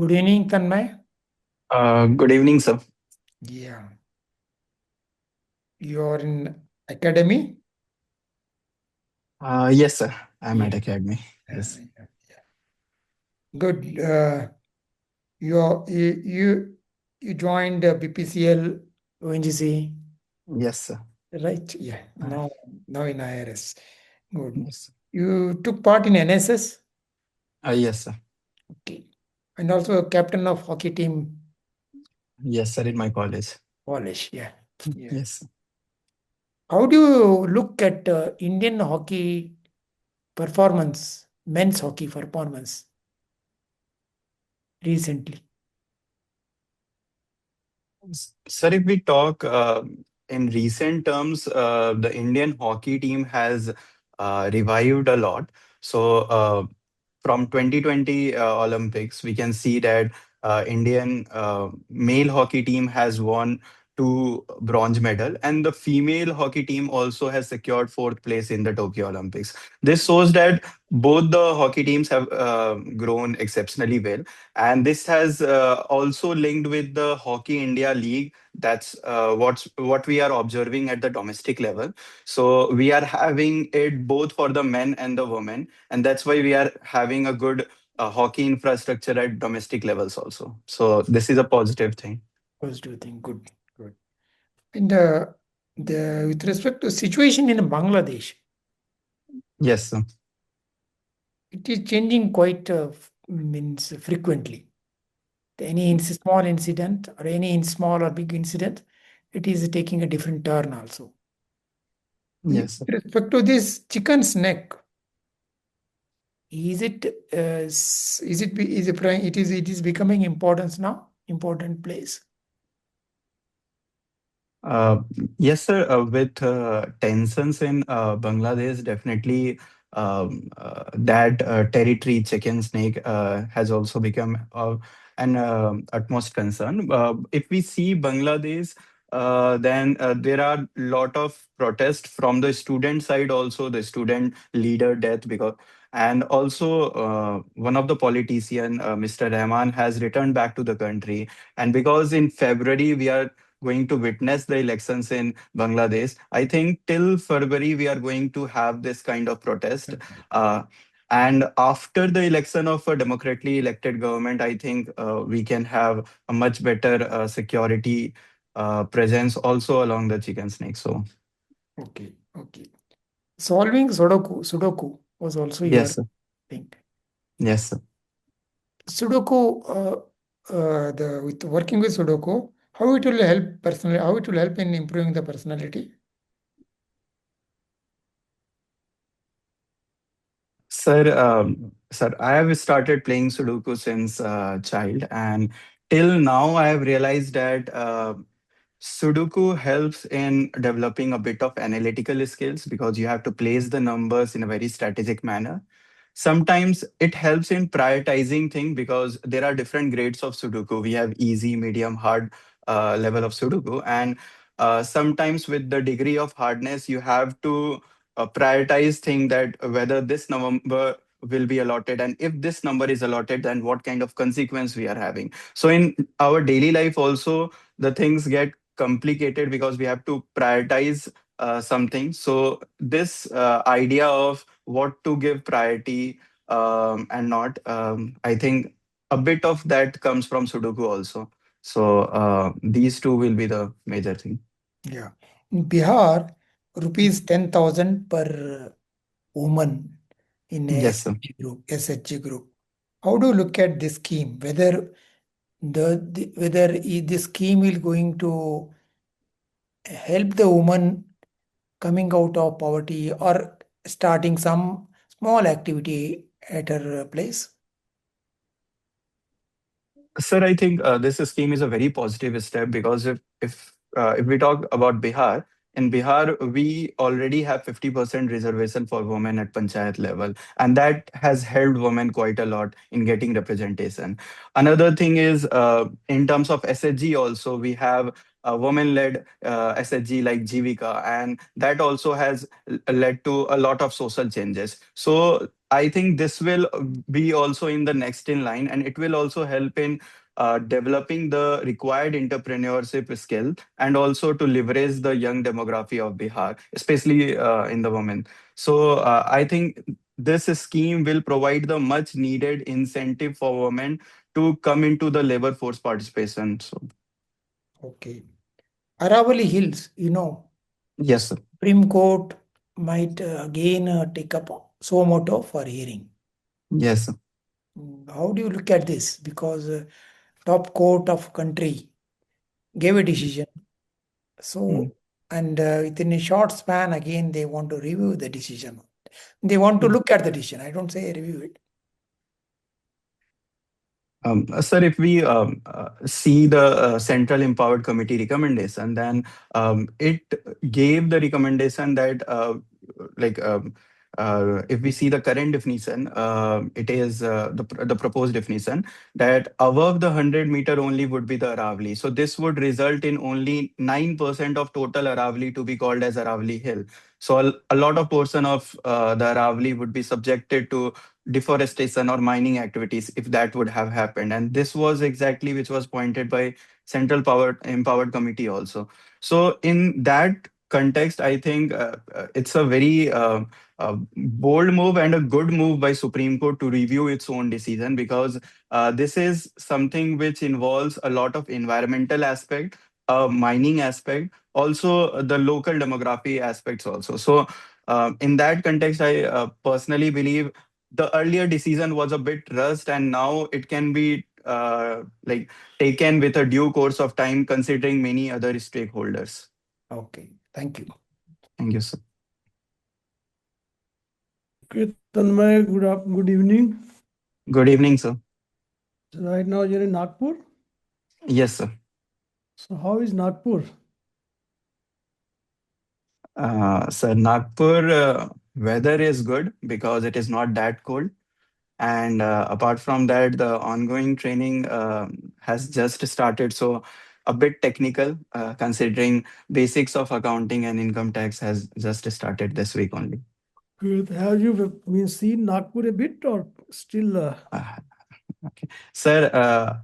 Good evening, Tanmay. Good evening, sir. Yeah, you are in academy. Yes, sir. I'm Yeah, at Academy. yeah, Yes. yeah. Good. You joined BPCL, ONGC, Yes, sir. right? Yeah. Uh, Now in IRS. Good. yes. You took part in NSS. Yes, sir. Okay. And also captain of hockey team, Yes, sir. In my college. Polish. Yeah. Yeah. Yes. How do you look at Indian hockey performance, men's hockey performance recently? Sir, if we talk in recent terms, the Indian hockey team has revived a lot. So, from 2020 Olympics, we can see that Indian male hockey team has won two bronze medal, and the female hockey team also has secured fourth place in the Tokyo Olympics. This shows that both the hockey teams have grown exceptionally well, and this has also linked with the Hockey India League. That's what we are observing at the domestic level. So we are having it both for the men and the women, and that's why we are having a good hockey infrastructure at domestic levels also. So this is a positive thing. What do you think? Good, good. And the with respect to situation in Bangladesh, Yes, sir. it is changing quite means frequently. Any small incident or any small or big incident, it is taking a different turn also. With Yes, sir. respect to this chicken's neck, is it is it is it is becoming importance now important place? Uh, yes, sir. With tensions in Bangladesh, definitely that territory chicken snake has also become an utmost concern. If we see Bangladesh, then there are lot of protest from the student side, also the student leader death because. And also, one of the politician, Mr. Rahman, has returned back to the country. And because in February we are going to witness the elections in Bangladesh. I think till February we are going to have this kind of protest. Uh, and after the election of a democratically elected government, I think we can have a much better security presence also along the chicken snake. So Okay, okay. Solving Sudoku was also your yes, sir. thing. Yes, sir. Sudoku, the with working with Sudoku, how it will help personally, how it will help in improving the personality? Sir, I have started playing Sudoku since child, and till now I have realized that Sudoku helps in developing a bit of analytical skills because you have to place the numbers in a very strategic manner. Sometimes it helps in prioritizing things because there are different grades of Sudoku. We have easy, medium, hard level of Sudoku, and sometimes with the degree of hardness, you have to prioritize thing that whether this number will be allotted, and if this number is allotted, then what kind of consequence we are having. So in our daily life also, the things get complicated because we have to prioritize something. So this idea of what to give priority and not, I think a bit of that comes from Sudoku also. So these two will be the major thing. Yeah. In Bihar, rupees 10,000 per woman in a Yes, sir. SHG group. SHG group. How do you look at this scheme? Whether this scheme is going to help the woman coming out of poverty or starting some small activity at her place? Sir, I think this scheme is a very positive step because if we talk about Bihar, in Bihar we already have 50% reservation for women at panchayat level, and that has helped women quite a lot in getting representation. Another thing is in terms of SHG also we have women-led SHG like Jivika, and that also has led to a lot of social changes. So I think this will be also in the next in line, and it will also help in developing the required entrepreneurship skill and also to leverage the young demography of Bihar, especially in the women. So I think this scheme will provide the much needed incentive for women to come into the labor force participation. So Okay. Aravali Hills, yes, sir. Supreme Court might again take up suo moto for hearing. Yes, sir. How do you look at this? Because top court of country gave a decision. Mm, So, and within a short span, again, they want to review the decision. They want to mm. look at the decision. I don't say review it. Sir, if we see the Central Empowered Committee recommendation, then it gave the recommendation that, like, if we see the current definition, it is the proposed definition that above the 100-meter only would be the Aravali. So this would result in only 9% of total Aravali to be called as Aravali Hill. So a lot of portion of the Aravali would be subjected to deforestation or mining activities if that would have happened, and this was exactly which was pointed by Central Power Empowered Committee also. So in that context, I think it's a very bold move and a good move by Supreme Court to review its own decision, because this is something which involves a lot of environmental aspect, mining aspect, also the local demography aspects also. So in that context, I personally believe the earlier decision was a bit rushed, and now it can be like taken with a due course of time, considering many other stakeholders. Okay, thank you. Thank you, sir. Okay, Tanmay, good evening. Good evening, sir. So right now you're in Nagpur. Yes, sir. So how is Nagpur? Sir, Nagpur weather is good because it is not that cold. And apart from that, the ongoing training has just started. So a bit technical, considering basics of accounting and income tax has just started this week only. Good. Have you been seen Nagpur a bit or still? Uh, Okay. Sir,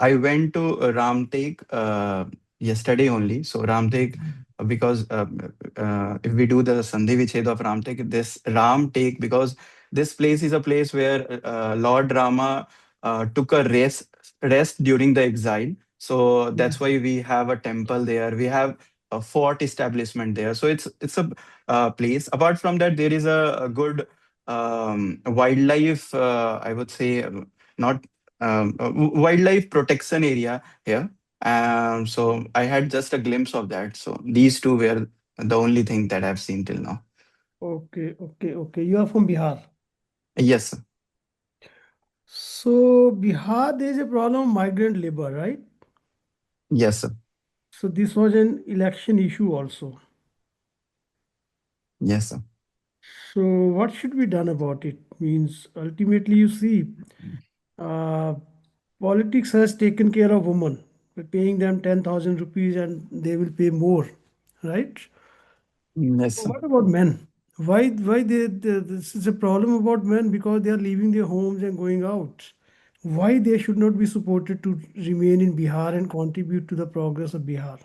I went to Ramtek yesterday only. So Ramtek, because if we do the Sandhi Vichhed of Ramtek, this Ramtek, because this place is a place where Lord Rama took a rest during the exile. So that's why we have a temple there. We have a fort establishment there. So it's a place. Apart from that, there is a good wildlife. I would say not wildlife protection area here. So I had just a glimpse of that. So these two were the only thing that I've seen till now. Okay. You are from Bihar. Yes, sir. So Bihar, there is a problem of migrant labor, right? Yes, sir. So this was an election issue also. Yes, sir. So what should be done about it? Means ultimately, you see, uh, politics has taken care of women by paying them 10,000 rupees and they will pay more, right? Yes, So sir. what about men? Why this is a problem about men because they are leaving their homes and going out. Why they should not be supported to remain in Bihar and contribute to the progress of Bihar?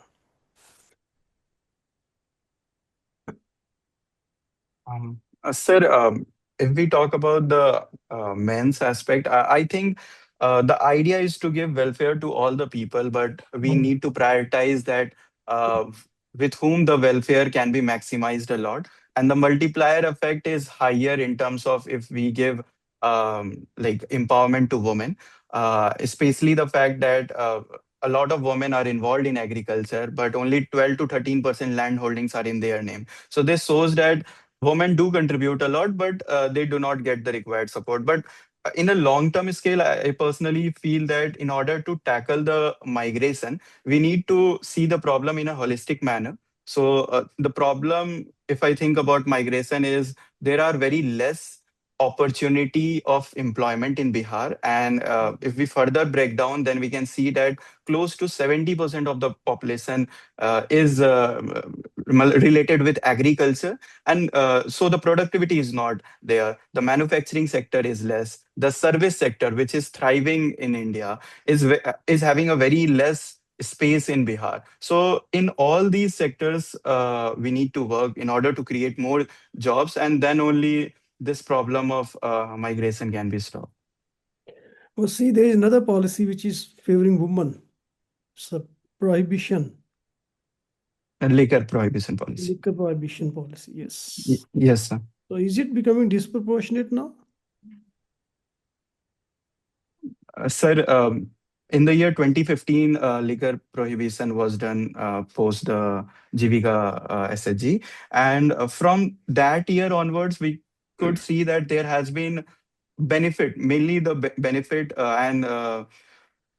Sir, if we talk about the men's aspect, I think the idea is to give welfare to all the people, but we Mm. need to prioritize that uh, with whom the welfare can be maximized a lot. And the multiplier effect is higher in terms of if we give like empowerment to women, especially the fact that a lot of women are involved in agriculture, but only 12 to 13% land holdings are in their name. So this shows that women do contribute a lot, but they do not get the required support. But in a long term scale, I personally feel that in order to tackle the migration, we need to see the problem in a holistic manner. So the problem, if I think about migration, is there are very less opportunity of employment in Bihar. And if we further break down, then we can see that close to 70% of the population is related with agriculture. And so the productivity is not there. The manufacturing sector is less. The service sector, which is thriving in India, is having a very less space in Bihar. So in all these sectors, we need to work in order to create more jobs, and then only this problem of migration can be stopped. Well, see, there is another policy which is favoring women. It's a prohibition, And liquor prohibition policy. liquor prohibition policy. Yes. Yes, sir. So is it becoming disproportionate now? Sir, in the year 2015, liquor prohibition was done post the Jivika SHG. And from that year onwards, we could see that there has been benefit, mainly the benefit and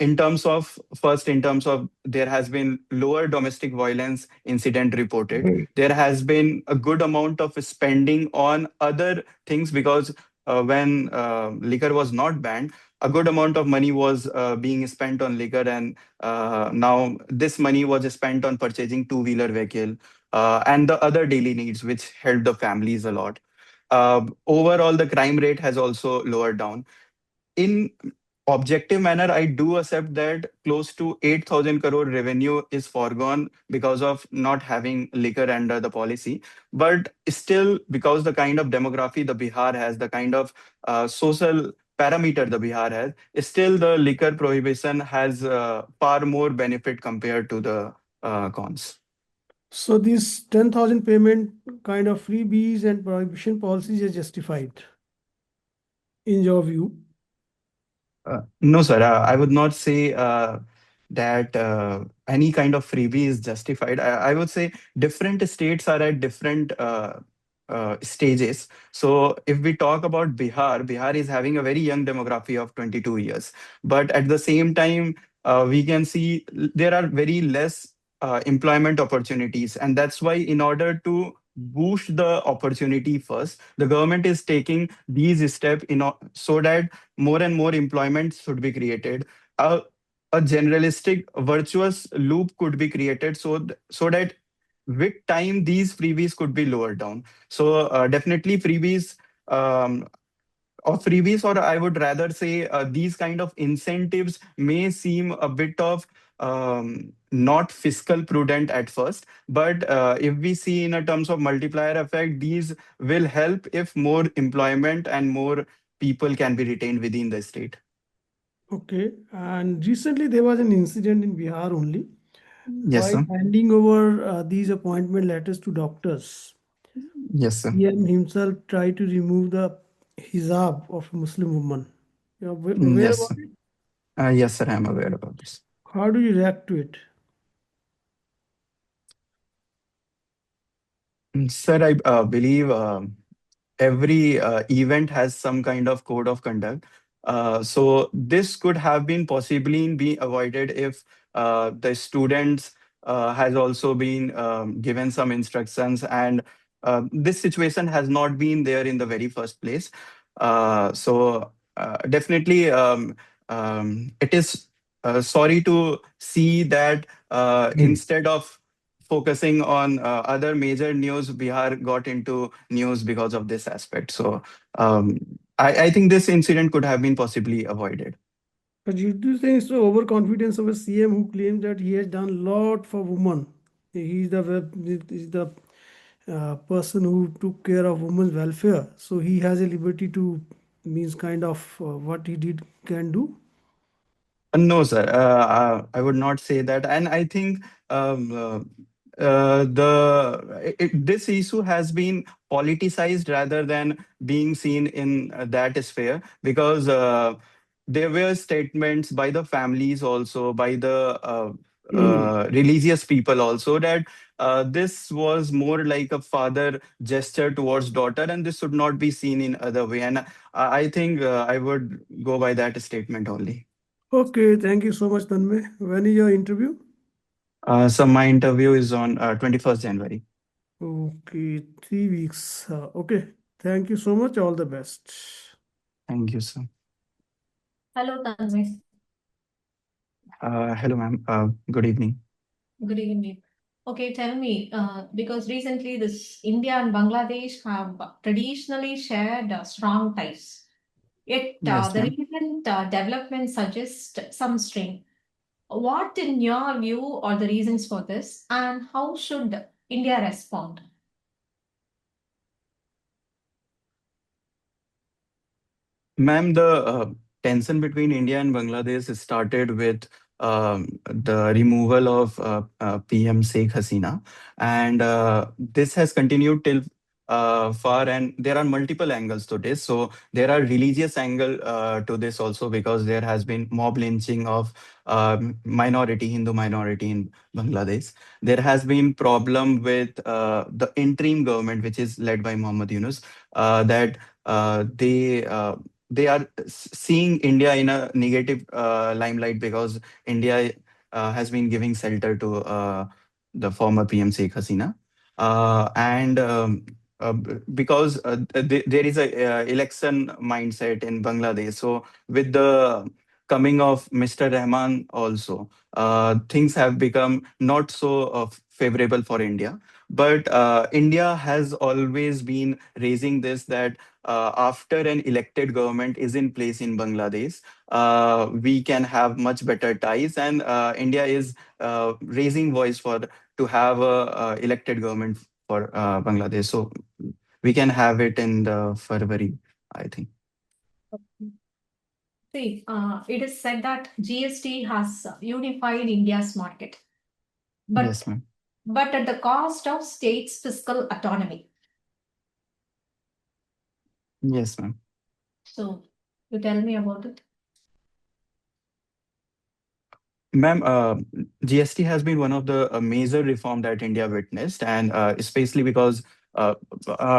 in terms of first, in terms of there has been lower domestic violence incident reported. There has been a good amount of spending on other things, because when liquor was not banned, a good amount of money was being spent on liquor, and now this money was spent on purchasing two-wheeler vehicle and the other daily needs, which helped the families a lot. Overall, the crime rate has also lowered down. In objective manner, I do accept that close to 8,000 crore revenue is foregone because of not having liquor under the policy. But still, because the kind of demography the Bihar has, the kind of social parameter the Bihar has, still the liquor prohibition has far more benefit compared to the cons. So these 10,000 payment kind of freebies and prohibition policies are justified in your view? No, sir. I would not say that any kind of freebie is justified. I would say different states are at different stages. So if we talk about Bihar, Bihar is having a very young demography of 22 years. But at the same time, we can see there are very less employment opportunities. And that's why, in order to boost the opportunity first, the government is taking these steps so that more and more employment should be created. A generalistic virtuous loop could be created, so that with time these freebies could be lowered down. So definitely um, freebies, or I would rather say these kind of incentives may seem a bit of not fiscal prudent at first, but if we see in a terms of multiplier effect, these will help if more employment and more people can be retained within the state. Okay. And recently there was an incident in Bihar only. Yes, While sir. handing over these appointment letters to doctors, Yes, sir. PM himself tried to remove the hijab of a Muslim woman. You're aware Yes, about sir. it? Yes, sir. I am aware about this. How do you react to it? Sir, I believe every event has some kind of code of conduct. So this could have been possibly be avoided if the students has also been given some instructions, and this situation has not been there in the very first place. So definitely, it is sorry to see that instead of focusing on other major news, Bihar got into news because of this aspect. So um, I think this incident could have been possibly avoided. But you do think so overconfidence of a CM who claims that he has done a lot for women. He's the person who took care of women's welfare. So he has a liberty to means kind of what he did can do. No, sir. I would not say that, and I think this issue has been politicized rather than being seen in that sphere, because there were statements by the families, also by the religious people also, that this was more like a father gesture towards daughter, and this should not be seen in other way. And I think I would go by that statement only. Okay, thank you so much, Tanmay. When is your interview? So my interview is on 21st January. Okay, 3 weeks. Okay, Thank you so much. All the best. Thank you, sir. Hello, Tanmay. Hello, ma'am. Good evening. Good evening. Okay, tell me, because recently this India and Bangladesh have traditionally shared strong ties. Yet Yes, the ma'am. recent development suggests some strain. What, in your view, are the reasons for this, and how should India respond? Ma'am, the tension between India and Bangladesh started with the removal of PM Sheikh Hasina, and this has continued till far. And there are multiple angles to this. So there are religious angle to this also, because there has been mob lynching of minority Hindu minority in Bangladesh. There has been problem with the interim government, which is led by Muhammad Yunus, that they are seeing India in a negative limelight, because India has been giving shelter to the former PM Sheikh Hasina. And because there is a election mindset in Bangladesh. So with the coming of Mr. Rahman also, things have become not so favorable for India. But India has always been raising this, that after an elected government is in place in Bangladesh, we can have much better ties, and India is raising voice for to have a elected government for Bangladesh. So we can have it in the February, I think. See, it is said that GST has unified India's market, but Yes, ma'am. but at the cost of states' fiscal autonomy. Yes, ma'am. So, you tell me about it. Ma'am, GST has been one of the major reform that India witnessed, and especially because uh,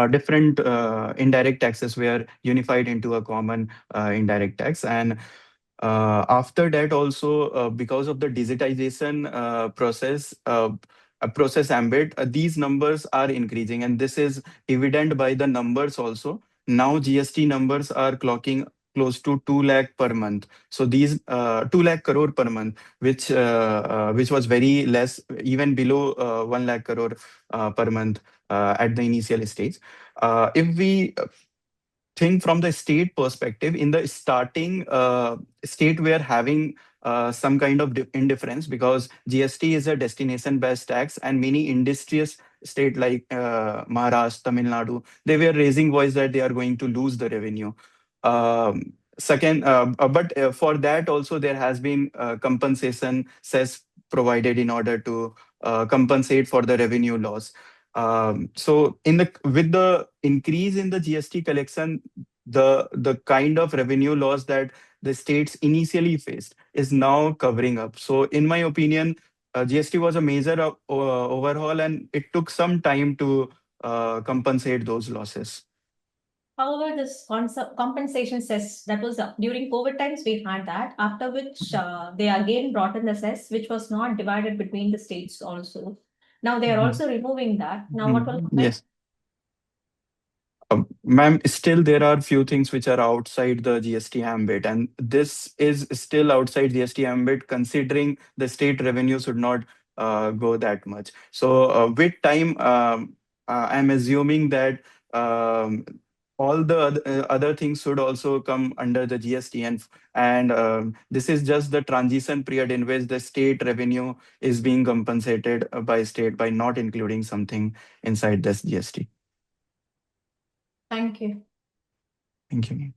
different indirect taxes were unified into a common indirect tax. And after that also, because of the digitization process ambit, these numbers are increasing, and this is evident by the numbers also. Now GST numbers are clocking close to 2 lakh per month. So these 2 lakh crore per month, which was very less, even below 1 lakh crore per month at the initial stage. If we think from the state perspective, in the starting state, we are having some kind of indifference, because GST is a destination based tax, and many industrious state like Maharashtra, Tamil Nadu, they were raising voice that they are going to lose the revenue. Second, but for that also there has been compensation cess provided in order to compensate for the revenue loss. So in the with the increase in the GST collection, the kind of revenue loss that the states initially faced is now covering up. So in my opinion, GST was a major overhaul, and it took some time to compensate those losses. However, this compensation cess, that was during COVID times, we had that, after which they again brought in the cess, which was not divided between the states also. Now they are Mhm. also removing that. Now what will happen? Yes. Ma'am, still there are few things which are outside the GST ambit, and this is still outside GST ambit, considering the state revenue should not go that much. So with time, I'm assuming that um, all the other things should also come under the GST, and this is just the transition period in which the state revenue is being compensated by state by not including something inside this GST. Thank you. Thank you.